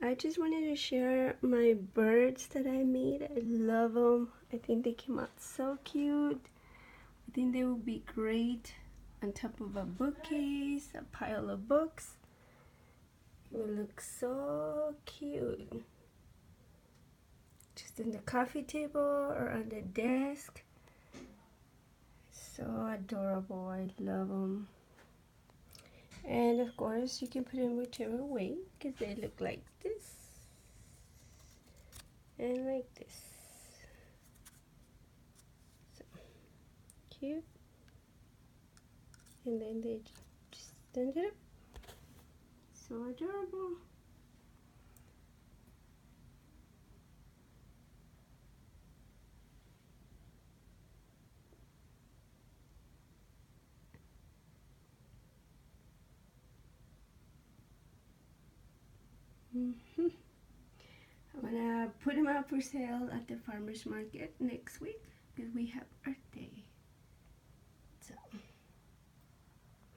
I just wanted to share my birds that I made. I love them. I think they came out so cute. I think they would be great on top of a bookcase, a pile of books. It would look so cute. Just in the coffee table or on the desk. So adorable. I love them. And of course, you can put them whichever way because they look like this and like this. So cute. And then they just stand it up. So adorable. I'm gonna put them out for sale at the farmers market next week because we have Earth Day.